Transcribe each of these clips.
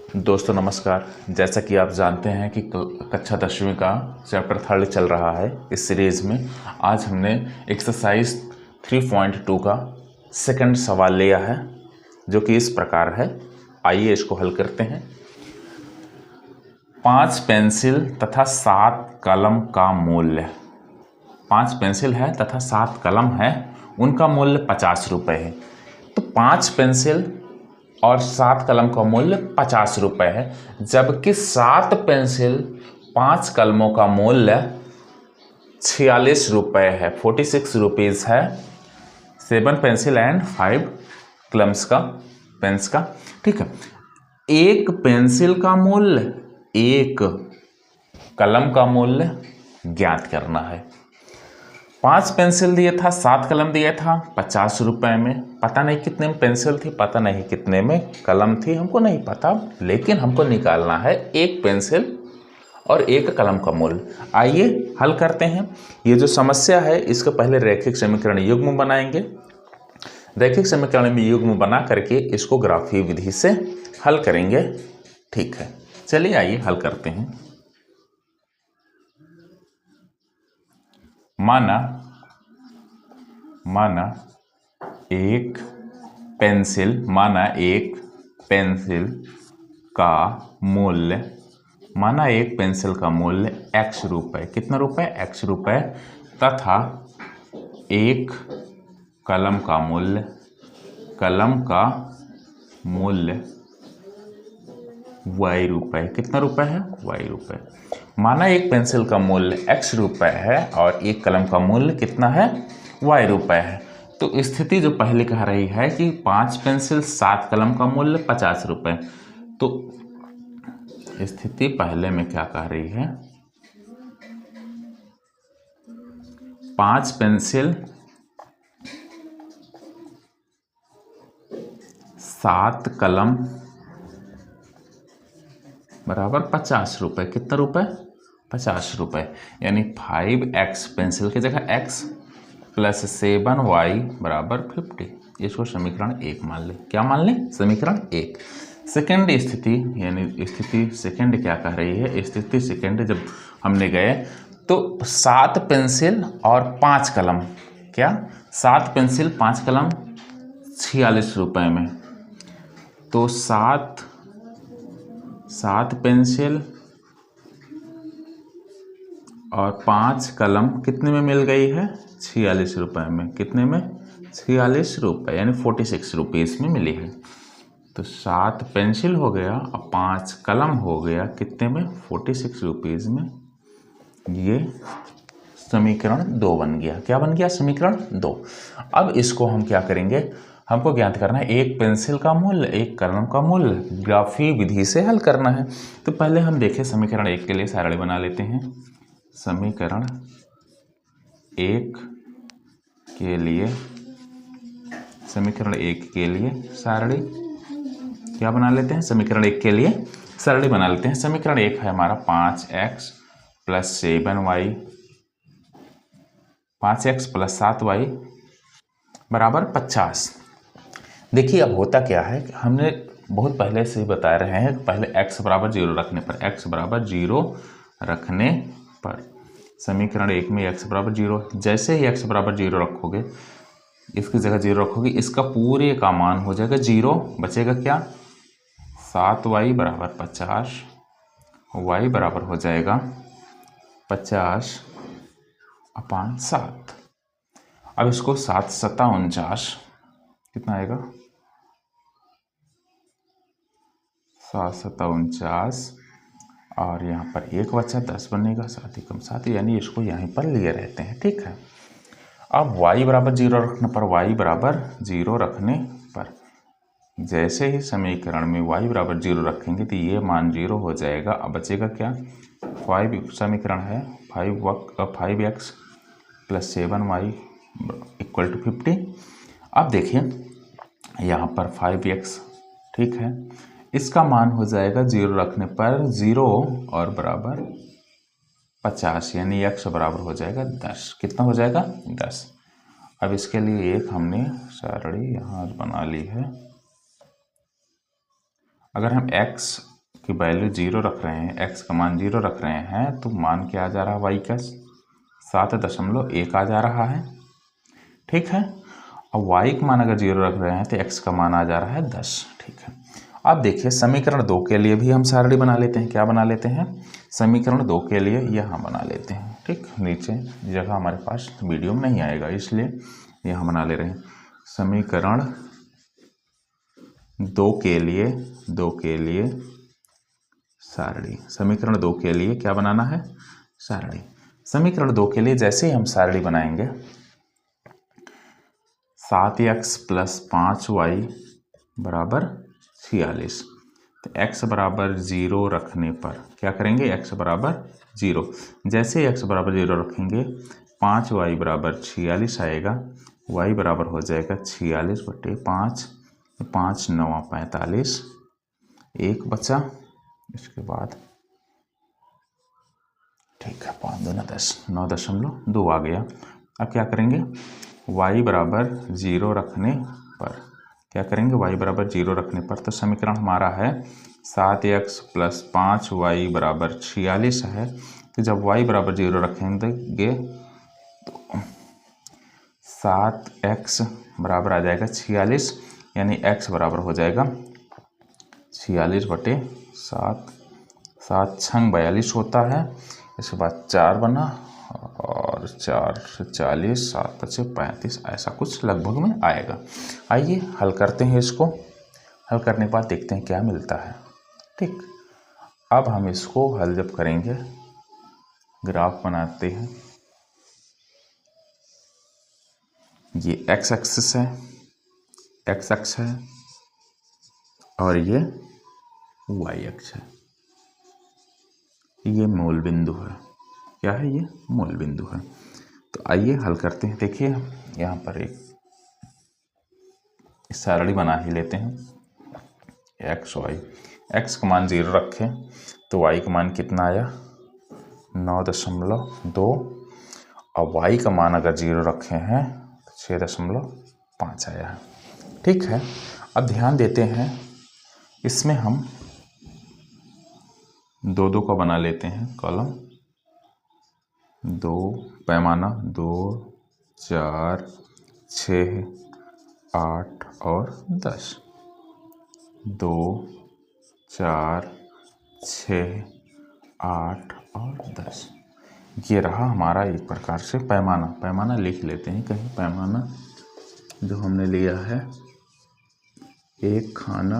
दोस्तों नमस्कार। जैसा कि आप जानते हैं कि कक्षा 10वीं का चैप्टर 3 चल रहा है। इस सीरीज़ में आज हमने एक्सरसाइज 3.2 का सेकंड सवाल लिया है, जो कि इस प्रकार है। आइए इसको हल करते हैं। 5 पेंसिल तथा 7 कलम का मूल्य, 5 पेंसिल है तथा 7 कलम है, उनका मूल्य 50 रुपये है। तो 5 पेंसिल और 7 कलम का मूल्य 50 रुपये है, जबकि 7 पेंसिल 5 कलमों का मूल्य 46 रुपये है, 46 रुपीज़ है। 7 पेंसिल एंड 5 कलम्स का, पेन्स का, ठीक है। एक पेंसिल का मूल्य, एक कलम का मूल्य ज्ञात करना है। 5 पेंसिल दिया था, 7 कलम दिया था 50 रुपये में। पता नहीं कितने में पेंसिल थी, पता नहीं कितने में कलम थी, हमको नहीं पता, लेकिन हमको निकालना है एक पेंसिल और एक कलम का मूल्य। आइए हल करते हैं। ये जो समस्या है, इसको पहले रैखिक समीकरण युग्म बनाएंगे। रैखिक समीकरण में युग्म बना करके इसको ग्राफीय विधि से हल करेंगे। ठीक है, चलिए आइए हल करते हैं। माना एक पेंसिल का मूल्य, एक पेंसिल का मूल्य x रुपये, कितना रुपये? x रुपये, तथा एक कलम का मूल्य y रुपये, कितना रुपये है? y रुपये। माना एक पेंसिल का मूल्य x रुपये है और एक कलम का मूल्य कितना है? y रुपये है। तो स्थिति जो पहले कह रही है कि 5 पेंसिल 7 कलम का मूल्य 50 रुपये। तो स्थिति पहले में क्या कह रही है? 5 पेंसिल 7 कलम बराबर 50 रुपये। कितना रुपये? 50 रुपये। यानी 5x पेंसिल की जगह x प्लस 7y बराबर 50। इसको समीकरण 1 मान लें। क्या मान लें? समीकरण 1। सेकेंड स्थिति, यानी स्थिति सेकेंड क्या कह रही है? स्थिति सेकेंड जब हमने गए तो 7 पेंसिल और 5 कलम, क्या 7 पेंसिल 5 कलम 46 रुपये में। तो 7 पेंसिल और 5 कलम कितने में मिल गई है? 46 रुपये में। कितने में? 46 रुपये, यानी 46 रुपीज़ में मिली है। तो 7 पेंसिल हो गया और 5 कलम हो गया, कितने में? 46 रुपीज़ में। ये समीकरण 2 बन गया। क्या बन गया? समीकरण 2। अब इसको हम क्या करेंगे? हमको ज्ञात करना है एक पेंसिल का मूल्य, एक कलम का मूल्य, ग्राफीय विधि से हल करना है। तो पहले हम देखें समीकरण 1 के लिए सारणी बना लेते हैं। समीकरण 1 के लिए सारणी क्या बना लेते हैं? समीकरण 1 के लिए सारणी बना लेते हैं। समीकरण 1 है हमारा 5x plus 7y, 5x plus 7y बराबर 50। देखिए अब होता क्या है, हमने बहुत पहले से ही बता रहे हैं, पहले x बराबर 0 रखने पर, x बराबर 0 रखने पर समीकरण 1 में x बराबर 0, जैसे ही x बराबर 0 रखोगे, इसकी जगह 0 रखोगे, इसका पूरे का मान हो जाएगा 0, बचेगा क्या? 7y बराबर 50, y बराबर हो जाएगा 50/7। अब इसको 7 सत्ता 49, कितना आएगा? 7 सत्ता 49, और यहाँ पर 1 बचा, 10 बनेगा, 7 एकम 7, यानी इसको यहीं पर लिए रहते हैं। ठीक है। अब y बराबर 0 रखने पर, जैसे ही समीकरण में y बराबर 0 रखेंगे तो ये मान 0 हो जाएगा। अब बचेगा क्या? 5, समीकरण है 5x plus 7y equal to 50। अब देखिए यहाँ पर 5x, ठीक है, इसका मान हो जाएगा 0 रखने पर 0 और बराबर 50, यानी x बराबर हो जाएगा 10। कितना हो जाएगा? 10। अब इसके लिए एक हमने सारणी यहाँ बना ली है। अगर हम x की वैल्यू 0 रख रहे हैं, x का मान 0 रख रहे हैं, तो मान क्या आ जा रहा है y का 7.1 आ जा रहा है। ठीक है, अब y का मान अगर 0 रख रहे हैं तो x का मान आ जा रहा है 10। ठीक है, अब देखिए समीकरण 2 के लिए भी हम सारणी बना लेते हैं। क्या बना लेते हैं? समीकरण 2 के लिए यहाँ बना लेते हैं। ठीक, नीचे जगह हमारे पास वीडियो में नहीं आएगा, इसलिए यहाँ बना ले रहे हैं। समीकरण 2 के लिए सारणी। समीकरण 2 के लिए क्या बनाना है? सारणी। समीकरण 2 के लिए जैसे ही हम सारणी बनाएंगे, 7x + 5y = 46, तो x बराबर 0 रखने पर क्या करेंगे? x बराबर 0। जैसे ही x बराबर 0 रखेंगे 5y = 46 आएगा। y बराबर हो जाएगा 46/5, 5 9 45, 1 बचा। इसके बाद ठीक है, 5 2 10, 9.2 आ गया। अब क्या करेंगे? y बराबर 0 रखने पर क्या करेंगे? y बराबर 0 रखने पर तो समीकरण हमारा है 7x + 5y = 46 है। तो जब y बराबर 0 रखेंगे तो 7x बराबर आ जाएगा 46, यानी x बराबर हो जाएगा 46/7, 7 छंग 42 होता है। इसके बाद 4 बना और 4 से 40, 7 बचे 35, ऐसा कुछ लगभग में आएगा। आइए हल करते हैं इसको। हल करने के बाद देखते हैं क्या मिलता है। ठीक, अब हम इसको हल जब करेंगे, ग्राफ बनाते हैं। ये x एक्सिस है, x अक्ष है, और ये y अक्ष है। ये मूल बिंदु है। क्या है? ये मूल बिंदु है। तो आइए हल करते हैं। देखिए यहाँ पर एक सारणी बना ही लेते हैं। x y, x का मान 0 रखें तो y का मान कितना आया? 9.2, और y का मान अगर 0 रखे हैं तो 6.5 आया है। ठीक है, अब ध्यान देते हैं, इसमें हम 2 का बना लेते हैं कॉलम। 2 पैमाना 2 4 6 8 और 10, 2 4 6 8 और 10। ये रहा हमारा एक प्रकार से पैमाना लिख लेते हैं कहीं। पैमाना जो हमने लिया है, 1 खाना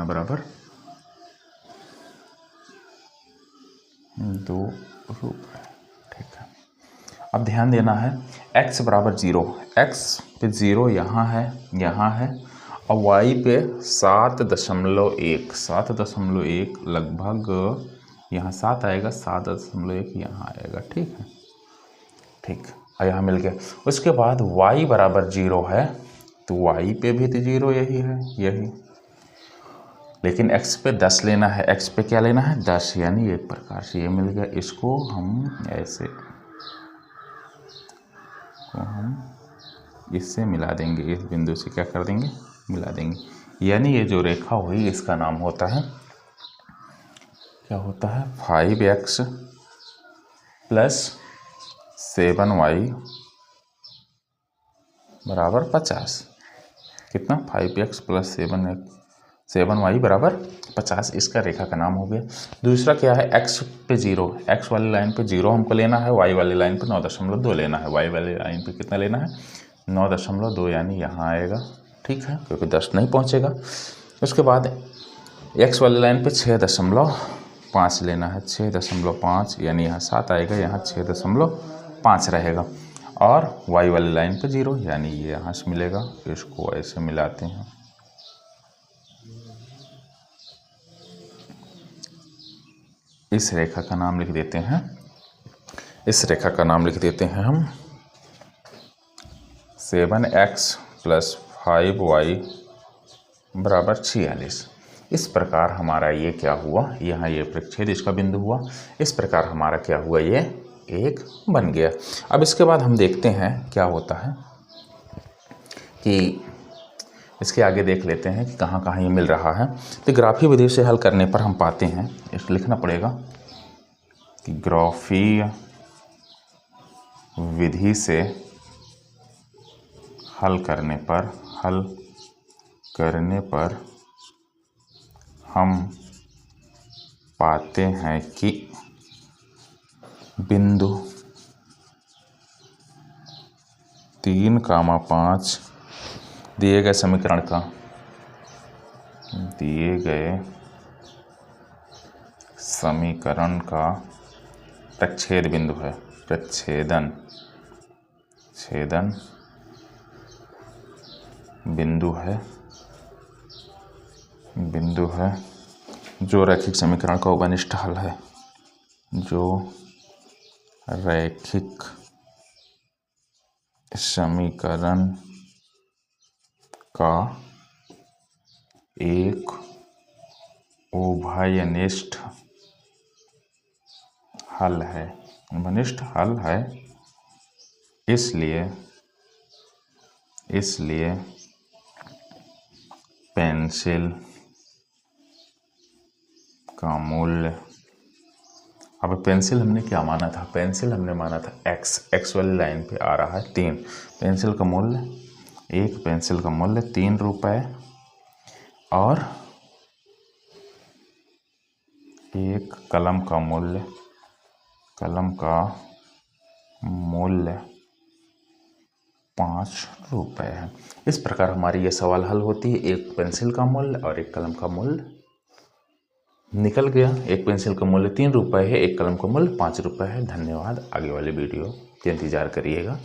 बराबर 2 रुपये। ठीक है, अब ध्यान देना है, x बराबर 0, x पे 0 यहाँ है और y पे 7.1 लगभग यहाँ 7 आएगा, 7.1 यहाँ आएगा। ठीक है, ठीक, यहाँ मिल गया। उसके बाद y बराबर 0 है, तो y पे भी तो 0 यही है, लेकिन x पे 10 लेना है। x पे क्या लेना है? 10, यानी एक प्रकार से ये मिल गया। इसको हम ऐसे इससे मिला देंगे, इस बिंदु से क्या कर देंगे? मिला देंगे, यानी ये जो रेखा हुई इसका नाम होता है, क्या होता है? 5x + 7y = 50। कितना? 5x + 7y = 50, इसका रेखा का नाम हो गया। दूसरा क्या है? x पे 0, x वाली लाइन पे 0 हमको लेना है, y वाली लाइन पे 9.2 लेना है। y वाली लाइन पे कितना लेना है? 9.2, यानी यहाँ आएगा। ठीक है, क्योंकि 10 नहीं पहुँचेगा। उसके बाद x वाली लाइन पे 6.5 लेना है, 6.5, यानी यहाँ 7 आएगा, यहाँ 6.5 रहेगा। और y वाली लाइन पे 0, यानी ये यहाँ से मिलेगा। इसको ऐसे मिलाते हैं। इस रेखा का नाम लिख देते हैं, हम 7x + 5y = 46। इस प्रकार हमारा ये क्या हुआ? यहाँ ये परिच्छेद इसका बिंदु हुआ। इस प्रकार हमारा क्या हुआ? ये एक बन गया। अब इसके बाद हम देखते हैं क्या होता है कि इसके आगे देख लेते हैं कि कहाँ कहाँ ये मिल रहा है। तो ग्राफी विधि से हल करने पर हम पाते हैं, इसको लिखना पड़ेगा कि ग्राफी विधि से हल करने पर हम पाते हैं कि बिंदु 3,5 दिए गए समीकरण का प्रच्छेद बिंदु है, छेदन बिंदु है जो रैखिक समीकरण का उपनिष्ठ हल है, जो रैखिक समीकरण का एक उभयनिष्ठ हल है, इसलिए पेंसिल का मूल्य, अब पेंसिल हमने क्या माना था, पेंसिल हमने माना था एक्स वाली लाइन पे आ रहा है 3, पेंसिल का मूल्य, एक पेंसिल का मूल्य 3 रुपये और एक कलम का मूल्य 5 रुपये है। इस प्रकार हमारी ये सवाल हल होती है। एक पेंसिल का मूल्य और एक कलम का मूल्य निकल गया। एक पेंसिल का मूल्य 3 रुपये है, एक कलम का मूल्य 5 रुपये है। धन्यवाद। आगे वाले वीडियो के इंतजार करिएगा।